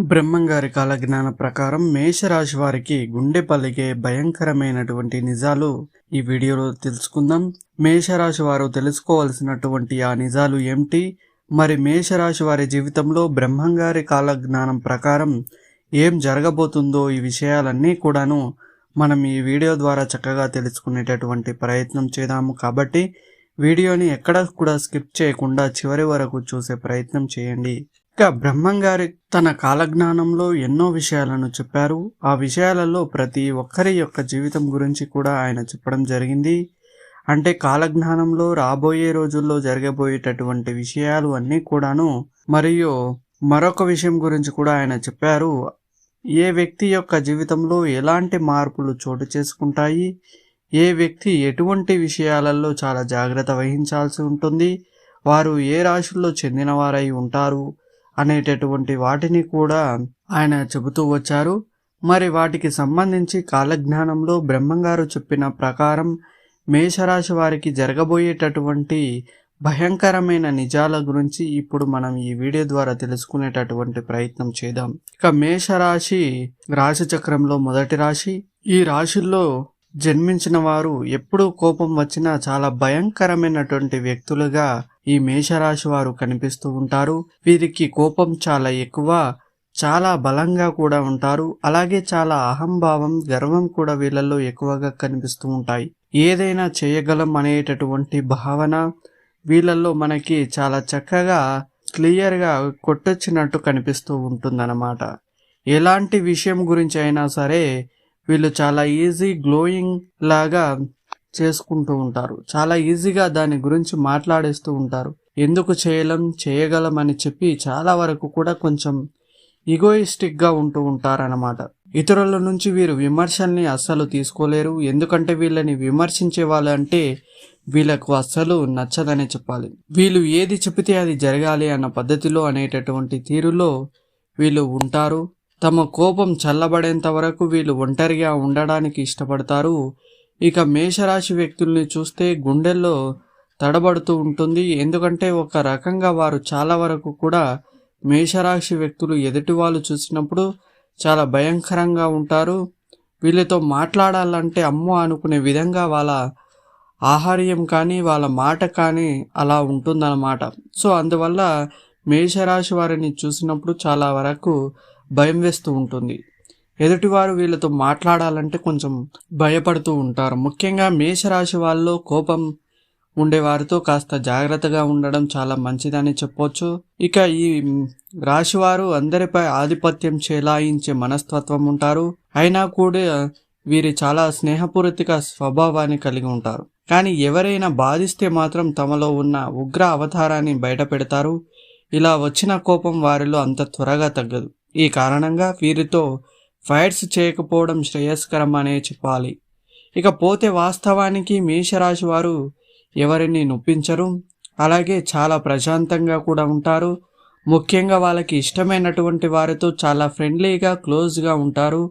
బ్రహ్మంగారి కాలజ్ఞాన ప్రకారం మేషరాశి వారికి గుండె పలికే భయంకరమైనటువంటి నిజాలు ఈ వీడియోలో తెలుసుకుందాం. మేషరాశి వారు తెలుసుకోవాల్సినటువంటి ఆ నిజాలు ఏమిటి, మరి మేషరాశి వారి జీవితంలో బ్రహ్మంగారి కాలజ్ఞానం ప్రకారం ఏం జరగబోతుందో ఈ విషయాలన్నీ కూడాను మనం ఈ వీడియో ద్వారా చక్కగా తెలుసుకునేటటువంటి ప్రయత్నం చేద్దాము. కాబట్టి వీడియోని ఎక్కడ కూడా స్కిప్ చేయకుండా చివరి వరకు చూసే ప్రయత్నం చేయండి. ఇక బ్రహ్మంగారి తన కాలజ్ఞానంలో ఎన్నో విషయాలను చెప్పారు. ఆ విషయాలలో ప్రతి ఒక్కరి యొక్క జీవితం గురించి కూడా ఆయన చెప్పడం జరిగింది. అంటే కాలజ్ఞానంలో రాబోయే రోజుల్లో జరగబోయేటటువంటి విషయాలు అన్నీ కూడాను, మరియు మరొక విషయం గురించి కూడా ఆయన చెప్పారు. ఏ వ్యక్తి యొక్క జీవితంలో ఎలాంటి మార్పులు చోటు చేసుకుంటాయి, ఏ వ్యక్తి ఎటువంటి విషయాలలో చాలా జాగ్రత్త వహించాల్సి ఉంటుంది, వారు ఏ రాశుల్లో చెందినవారై ఉంటారు అనేటటువంటి వాటిని కూడా ఆయన చెబుతూ వచ్చారు. మరి వాటికి సంబంధించి కాలజ్ఞానంలో బ్రహ్మంగారు చెప్పిన ప్రకారం మేషరాశి వారికి జరగబోయేటటువంటి భయంకరమైన నిజాల గురించి ఇప్పుడు మనం ఈ వీడియో ద్వారా తెలుసుకునేటటువంటి ప్రయత్నం చేద్దాం. ఇక మేషరాశి రాశి చక్రంలో మొదటి రాశి. ఈ రాశిలో జన్మించిన వారు ఎప్పుడూ కోపం వచ్చినా చాలా భయంకరమైనటువంటి వ్యక్తులుగా ఈ మేషరాశి వారు కనిపిస్తూ ఉంటారు. వీరికి కోపం చాలా ఎక్కువ, చాలా బలంగా కూడా ఉంటారు. అలాగే చాలా అహంభావం, గర్వం కూడా వీళ్ళల్లో ఎక్కువగా కనిపిస్తూ ఉంటాయి. ఏదైనా చేయగలం అనేటటువంటి భావన వీళ్ళల్లో మనకి చాలా చక్కగా క్లియర్గా కొట్టొచ్చినట్టు కనిపిస్తూ ఉంటుందన్నమాట. ఎలాంటి విషయం గురించి అయినా సరే వీళ్ళు చాలా ఈజీ గ్లోయింగ్ లాగా చేసుకుంటూ ఉంటారు. చాలా ఈజీగా దాని గురించి మాట్లాడేస్తూ ఉంటారు. ఎందుకు చేయగలం అని చెప్పి చాలా వరకు కూడా కొంచెం ఈగోయిస్టిక్గా ఉంటూ ఉంటారన్నమాట. ఇతరుల నుంచి వీరు విమర్శల్ని అస్సలు తీసుకోలేరు. ఎందుకంటే వీళ్ళని విమర్శించే వాళ్ళంటే వీళ్ళకు అస్సలు నచ్చదని చెప్పాలి. వీళ్ళు ఏది చెబితే అది జరగాలి అన్న పద్ధతిలో అనేటటువంటి తీరులో వీళ్ళు ఉంటారు. తమ కోపం చల్లబడేంత వరకు వీళ్ళు ఒంటరిగా ఉండడానికి ఇష్టపడతారు. ఇక మేషరాశి వ్యక్తుల్ని చూస్తే గుండెల్లో తడబడుతూ ఉంటుంది. ఎందుకంటే ఒక రకంగా వారు చాలా వరకు కూడా మేషరాశి వ్యక్తులు ఎదుటి వాళ్ళు చూసినప్పుడు చాలా భయంకరంగా ఉంటారు. వీళ్ళతో మాట్లాడాలంటే అమ్మో అనుకునే విధంగా వాళ్ళ ఆహార్యం కానీ వాళ్ళ మాట కానీ అలా ఉంటుందన్నమాట. సో అందువల్ల మేషరాశి వారిని చూసినప్పుడు చాలా వరకు భయం వేస్తూ ఉంటుంది. ఎదుటివారు వీళ్ళతో మాట్లాడాలంటే కొంచెం భయపడుతూ ఉంటారు. ముఖ్యంగా మేషరాశి వాళ్ళలో కోపం ఉండేవారితో కాస్త జాగ్రత్తగా ఉండడం చాలా మంచిదని చెప్పొచ్చు. ఇక ఈ రాశివారు అందరిపై ఆధిపత్యం చెలాయించే మనస్తత్వం ఉంటారు. అయినా కూడా వీరి చాలా స్నేహపూరిత స్వభావాన్ని కలిగి ఉంటారు. కానీ ఎవరైనా బాధిస్తే మాత్రం తమలో ఉన్న ఉగ్ర అవతారాన్ని బయట పెడతారు. ఇలా వచ్చిన కోపం వారిలో అంత త్వరగా తగ్గదు. ఈ కారణంగా వీరితో ఫైట్స్ చేయకపోవడం శ్రేయస్కరం అనే చెప్పాలి. ఇక పోతే వాస్తవానికి మేషరాశి వారు ఎవరిని నొప్పించరు. అలాగే చాలా ప్రశాంతంగా కూడా ఉంటారు. ముఖ్యంగా వాళ్ళకి ఇష్టమైనటువంటి వారితో చాలా ఫ్రెండ్లీగా క్లోజ్గా ఉంటారు.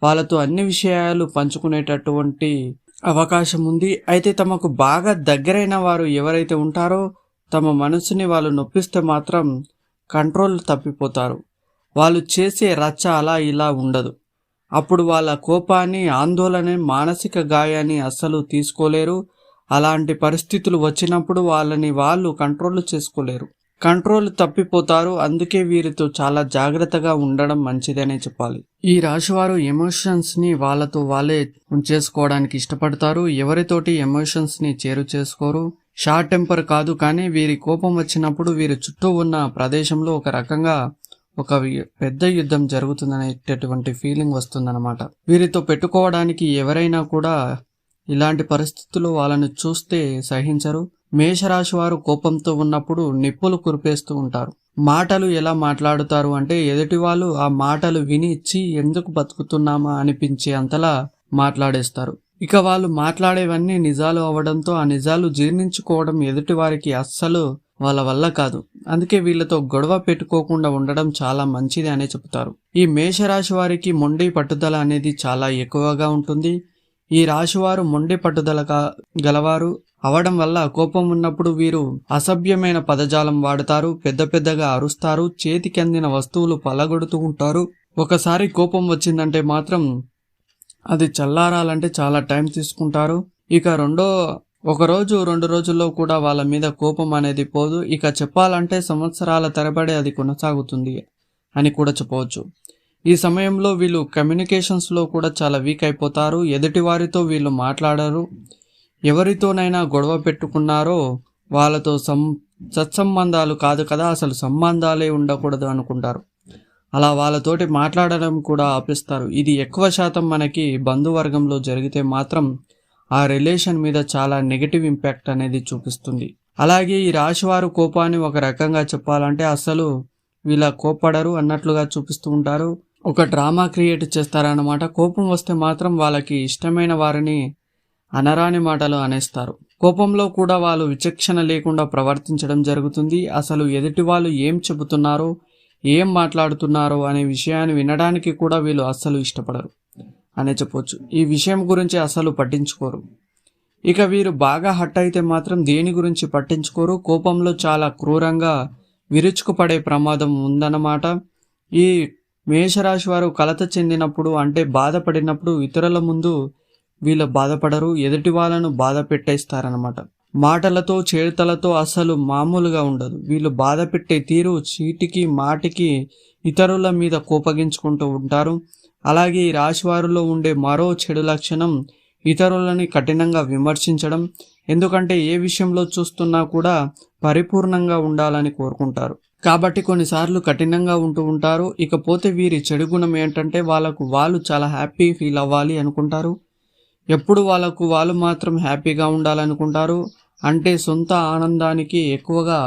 వాళ్ళతో అన్ని విషయాలు పంచుకునేటటువంటి అవకాశం ఉంది. అయితే తమకు బాగా దగ్గరైన వారు ఎవరైతే ఉంటారో తమ మనసుని వాళ్ళు నొప్పిస్తే మాత్రం కంట్రోల్ తప్పిపోతారు. వాళ్ళు చేసే రచ్చ అలా ఇలా ఉండదు. అప్పుడు వాళ్ళ కోపాన్ని, ఆందోళన, మానసిక గాయాన్ని అస్సలు తీసుకోలేరు. అలాంటి పరిస్థితులు వచ్చినప్పుడు వాళ్ళని వాళ్ళు కంట్రోల్ చేసుకోలేరు, కంట్రోల్ తప్పిపోతారు. అందుకే వీరితో చాలా జాగ్రత్తగా ఉండడం మంచిదనే చెప్పాలి. ఈ రాశివారు ఎమోషన్స్ని వాళ్ళతో వాళ్ళే ఉంచేసుకోవడానికి ఇష్టపడతారు. ఎవరితోటి ఎమోషన్స్ని చేరు చేసుకోరు. షార్ట్ టెంపర్ కాదు, కానీ వీరి కోపం వచ్చినప్పుడు వీరి చుట్టూ ఉన్న ప్రదేశంలో ఒక రకంగా ఒక పెద్ద యుద్ధం జరుగుతుందనేటటువంటి ఫీలింగ్ వస్తుందన్నమాట. వీరితో పెట్టుకోవడానికి ఎవరైనా కూడా ఇలాంటి పరిస్థితుల్లో వాళ్ళని చూస్తే సహించరు. మేషరాశి వారు కోపంతో ఉన్నప్పుడు నిప్పులు కురిపేస్తూ ఉంటారు. మాటలు ఎలా మాట్లాడుతారు అంటే ఎదుటి వాళ్ళు ఆ మాటలు విని ఎందుకు బతుకుతున్నామా అనిపించే అంతలా మాట్లాడేస్తారు. ఇక వాళ్ళు మాట్లాడేవన్నీ నిజాలు అవడంతో ఆ నిజాలు జీర్ణించుకోవడం ఎదుటి వారికి అస్సలు వాళ్ళ వల్ల కాదు. అందుకే వీళ్ళతో గొడవ పెట్టుకోకుండా ఉండడం చాలా మంచిది అనే చెప్తారు. ఈ మేషరాశి వారికి మొండి పట్టుదల అనేది చాలా ఎక్కువగా ఉంటుంది. ఈ రాశివారు మొండి పట్టుదల గలవారు. అవడం వల్ల కోపం ఉన్నప్పుడు వీరు అసభ్యమైన పదజాలం వాడతారు, పెద్ద పెద్దగా అరుస్తారు, చేతికి అందిన వస్తువులు పలగొడుతూ ఉంటారు. ఒకసారి కోపం వచ్చిందంటే మాత్రం అది చల్లారాలంటే చాలా టైం తీసుకుంటారు. ఇక ఒక రోజు 2 రోజుల్లో కూడా వాళ్ళ మీద కోపం అనేది పోదు. ఇక చెప్పాలంటే సంవత్సరాల తరబడి అది కొనసాగుతుంది అని కూడా చెప్పవచ్చు. ఈ సమయంలో వీళ్ళు కమ్యూనికేషన్స్లో కూడా చాలా వీక్ అయిపోతారు. ఎదుటి వారితో వీళ్ళు మాట్లాడరు. ఎవరితోనైనా గొడవ పెట్టుకున్నారో వాళ్ళతో సత్సంబంధాలు కాదు కదా, అసలు సంబంధాలే ఉండకూడదు అనుకుంటారు. అలా వాళ్ళతోటి మాట్లాడడం కూడా ఆపేస్తారు. ఇది ఎక్కువ శాతం మనకి బంధువర్గంలో జరిగితే మాత్రం ఆ రిలేషన్ మీద చాలా నెగటివ్ ఇంపాక్ట్ అనేది చూపిస్తుంది. అలాగే ఈ రాశివారు కోపాన్ని ఒక రకంగా చెప్పాలంటే అసలు వీళ్ళ కోపడరు అన్నట్లుగా చూపిస్తూ ఉంటారు. ఒక డ్రామా క్రియేట్ చేస్తారన్నమాట. కోపం వస్తే మాత్రం వాళ్ళకి ఇష్టమైన వారిని అనరాని మాటలు అనేస్తారు. కోపంలో కూడా వాళ్ళు విచక్షణ లేకుండా ప్రవర్తించడం జరుగుతుంది. అసలు ఎదుటి వాళ్ళు ఏం చెబుతున్నారో, ఏం మాట్లాడుతున్నారో అనే విషయాన్ని వినడానికి కూడా వీళ్ళు అస్సలు ఇష్టపడరు అనే చెప్పొచ్చు. ఈ విషయం గురించి అసలు పట్టించుకోరు. ఇక వీరు బాగా హట్ అయితే మాత్రం దేని గురించి పట్టించుకోరు. కోపంలో చాలా క్రూరంగా విరుచుకుపడే ప్రమాదం ఉందన్నమాట. ఈ మేషరాశి వారు కలత చెందినప్పుడు అంటే బాధపడినప్పుడు ఇతరుల ముందు వీళ్ళు బాధపడరు, ఎదుటి వాళ్ళను బాధ పెట్టేస్తారనమాట. మాటలతో చేతలతో అసలు మామూలుగా ఉండదు. వీళ్ళు బాధ పెట్టే తీరు చీటికి మాటికి ఇతరుల మీద కోపగించుకుంటూ ఉంటారు. అలాగే ఈ రాశివారిలో ఉండే మరో చెడు లక్షణం ఇతరులని కఠినంగా విమర్శించడం. ఎందుకంటే ఏ విషయంలో చూస్తున్నా కూడా పరిపూర్ణంగా ఉండాలని కోరుకుంటారు కాబట్టి కొన్నిసార్లు కఠినంగా ఉంటూ ఉంటారు. ఇకపోతే వీరి చెడు గుణం ఏంటంటే వాళ్ళు చాలా హ్యాపీ ఫీల్ అవ్వాలి అనుకుంటారు. ఎప్పుడు వాళ్ళు మాత్రం హ్యాపీగా ఉండాలనుకుంటారు. అంటే సొంత ఆనందానికి ఎక్కువగా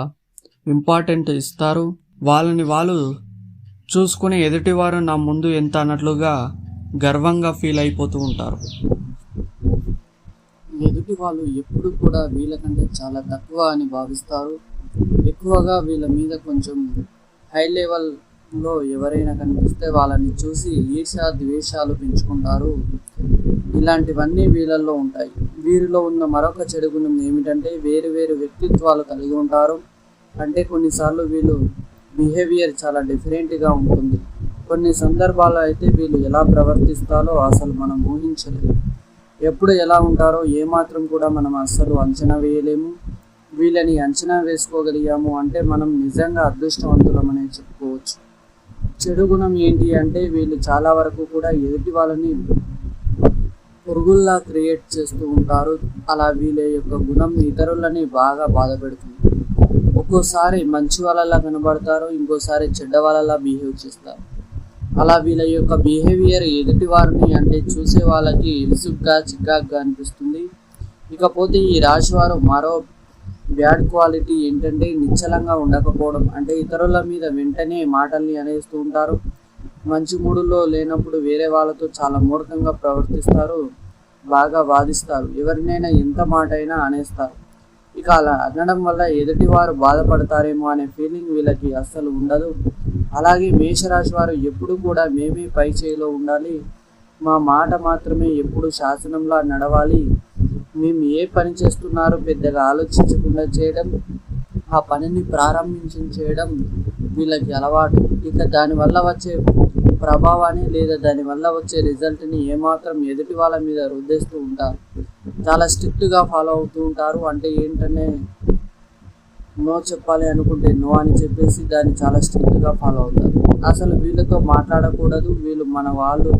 ఇంపార్టెంట్ ఇస్తారు. వాళ్ళని వాళ్ళు చూసుకుని ఎదుటివారు నా ముందు ఎంత అన్నట్లుగా గర్వంగా ఫీల్ అయిపోతూ ఉంటారు. ఎదుటి వాళ్ళు ఎప్పుడు కూడా వీళ్ళకంటే చాలా తక్కువ అని భావిస్తారు. ఎక్కువగా వీళ్ళ మీద కొంచెం హై లెవెల్లో ఎవరైనా కనిపిస్తే వాళ్ళని చూసి ఈర్ష్య ద్వేషాలు పెంచుకుంటారు. ఇలాంటివన్నీ వీళ్ళల్లో ఉంటాయి. వీరిలో ఉన్న మరొక చెడు గుణం ఏమిటంటే వేరు వేరు వ్యక్తిత్వాలు కలిగి ఉంటారు. అంటే కొన్నిసార్లు వీళ్ళు బిహేవియర్ చాలా డిఫరెంట్గా ఉంటుంది. కొన్ని సందర్భాల్లో అయితే వీళ్ళు ఎలా ప్రవర్తిస్తారో అసలు మనం ఊహించలేము. ఎప్పుడు ఎలా ఉంటారో ఏమాత్రం కూడా మనం అస్సలు అంచనా వేయలేము. వీళ్ళని అంచనా వేసుకోగలిగాము అంటే మనం నిజంగా అదృష్టవంతులమనే చెప్పుకోవచ్చు. చెడు గుణం ఏంటి అంటే వీళ్ళు చాలా వరకు కూడా ఎదుటి వాళ్ళని పురుగుల్లా క్రియేట్ చేస్తూ ఉంటారు. అలా వీళ్ళ యొక్క గుణం ఇతరులని బాగా బాధ పెడుతుంది. ఒక్కోసారి మంచి వాళ్ళలా కనబడతారు, ఇంకోసారి చెడ్డ వాళ్ళలా బిహేవ్ చేస్తారు. అలా వీళ్ళ యొక్క బిహేవియర్ ఎదుటి వారిని అంటే చూసే వాళ్ళకి ఇసుగ్గా చికాగ్గా అనిపిస్తుంది. ఇకపోతే ఈ రాశివారు మరో బ్యాడ్ క్వాలిటీ ఏంటంటే నిశ్చలంగా ఉండకపోవడం. అంటే ఇతరుల మీద వెంటనే మాటల్ని అనేస్తూ ఉంటారు. మంచి మూడులో లేనప్పుడు వేరే వాళ్ళతో చాలా మూర్ఖంగా ప్రవర్తిస్తారు, బాగా వాదిస్తారు, ఎవరినైనా ఎంత మాట అయినా అనేస్తారు. ఇక అలా అనడం వల్ల ఎదుటివారు బాధపడతారేమో అనే ఫీలింగ్ వీళ్ళకి అస్సలు ఉండదు. అలాగే మేషరాశి వారు ఎప్పుడు కూడా మేమే పై చేయిలో ఉండాలి, మా మాట మాత్రమే ఎప్పుడు శాసనంలా నడవాలి, మేము ఏ పని చేస్తున్నారో పెద్దగా ఆలోచించకుండా చేయడం, ఆ పనిని చేయడం వీళ్ళకి అలవాటు. ఇక దానివల్ల వచ్చే ప్రభావాన్ని లేదా దానివల్ల వచ్చే రిజల్ట్ని ఏమాత్రం ఎదుటి వాళ్ళ మీద రుద్దేస్తూ ఉంటారు. చాలా స్ట్రిక్ట్గా ఫాలో అవుతూ ఉంటారు. అంటే ఏంటనే నో చెప్పాలి అనుకుంటే నో అని చెప్పేసి దాన్ని చాలా స్ట్రిక్ట్గా ఫాలో అవుతారు. అసలు వీళ్ళతో మాట్లాడకూడదు, వీళ్ళు మన వాళ్ళు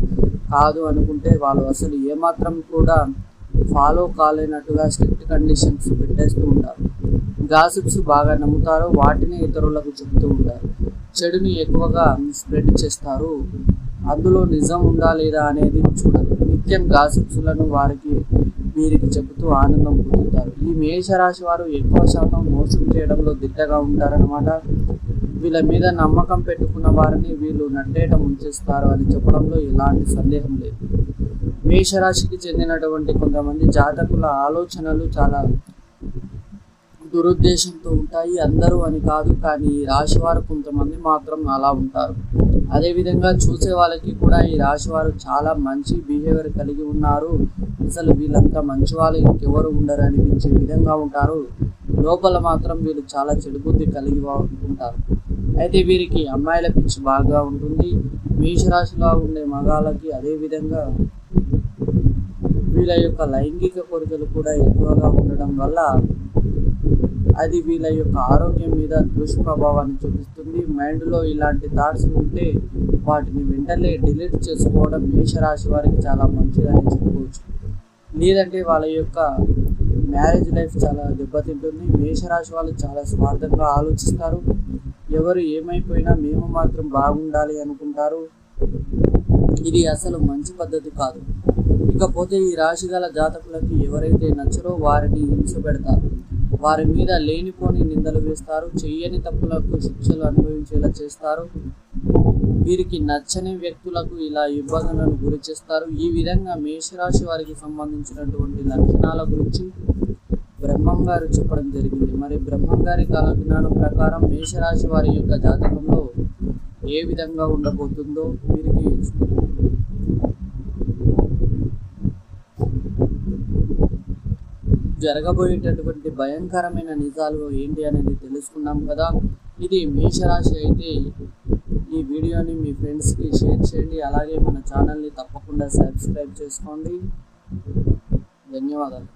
కాదు అనుకుంటే వాళ్ళు అసలు ఏమాత్రం కూడా ఫాలో కాలేనట్టుగా స్ట్రిక్ట్ కండిషన్స్ పెట్టేస్తూ ఉంటారు. గాసిప్స్ బాగా నమ్ముతారు, వాటిని ఇతరులకు చెప్తూ ఉంటారు. చెడుని ఎక్కువగా స్ప్రెడ్ చేస్తారు. అందులో నిజం ఉందా లేదా అనేది చూడరు. నిత్యం గాసిప్స్లను వీరికి చెబుతూ ఆనందం పొందుతారు. ఈ మేషరాశి వారు ఎక్కువ శాతం మోసం చేయడంలో దిట్టగా ఉంటారన్నమాట. వీళ్ళ మీద నమ్మకం పెట్టుకున్న వారిని వీళ్ళు నట్టేట ముంచేస్తారు అని చెప్పడంలో ఎలాంటి సందేహం లేదు. మేషరాశికి చెందినటువంటి కొంతమంది జాతకుల ఆలోచనలు చాలా దురుద్దేశంతో ఉంటాయి. అందరూ అని కాదు, కానీ ఈ రాశి వారు కొంతమంది మాత్రం అలా ఉంటారు. అదేవిధంగా చూసే వాళ్ళకి కూడా ఈ రాశి వారు చాలా మంచి బిహేవియర్ కలిగి ఉన్నారు, అసలు వీళ్ళంతా మంచి వాళ్ళు ఇంకెవరు ఉండరు అనిపించే విధంగా ఉంటారు. లోపల మాత్రం వీళ్ళు చాలా చెడు బుద్ధి కలిగి ఉంటారు. అయితే వీరికి అమ్మాయిల పిచ్చి బాగా ఉంటుంది. మేషరాశిలో ఉండే మగాళ్ళకి అదేవిధంగా వీళ్ళ యొక్క లైంగిక కోరికలు కూడా ఎక్కువగా ఉండడం వల్ల అది వీళ్ళ యొక్క ఆరోగ్యం మీద దుష్ప్రభావాన్ని చూపిస్తుంది. మైండ్లో ఇలాంటి థాట్స్ ఉంటే వాటిని వెంటనే డిలీట్ చేసుకోవడం మేషరాశి వారికి చాలా మంచిదని చెప్పుకోవచ్చు. లేదంటే వాళ్ళ యొక్క మ్యారేజ్ లైఫ్ చాలా దెబ్బతింటుంది. మేషరాశి వాళ్ళు చాలా స్వార్థంగా ఆలోచిస్తారు. ఎవరు ఏమైపోయినా మేము మాత్రం బాగుండాలి అనుకుంటారు. ఇది అసలు మంచి పద్ధతి కాదు. ఇకపోతే ఈ రాశి గల జాతకులకి ఎవరైతే నచ్చరో వారిని హింస పెడతారు, వారి మీద లేనిపోని నిందలు వేస్తారు, చెయ్యని తప్పులకు శిక్షలు అనుభవించేలా చేస్తారు. వీరికి నచ్చని వ్యక్తులకు ఇలా ఇబ్బందులను గురి చేస్తారు. ఈ విధంగా మేషరాశి వారికి సంబంధించినటువంటి లక్షణాల గురించి బ్రహ్మం గారు చెప్పడం జరిగింది. మరి బ్రహ్మం గారి కాలజ్ఞానం ప్రకారం మేషరాశి వారి యొక్క జాతకంలో ఏ విధంగా ఉండబోతుందో, వీరికి జరగబోయేటటువంటి భయంకరమైన నిజాలు ఏంటి అనేది తెలుసుకున్నాం కదా. ఇది మేషరాశి అయితే ఈ వీడియోని మీ ఫ్రెండ్స్కి షేర్ చేయండి. అలాగే మన ఛానల్ని తప్పకుండా సబ్స్క్రైబ్ చేసుకోండి. ధన్యవాదాలు.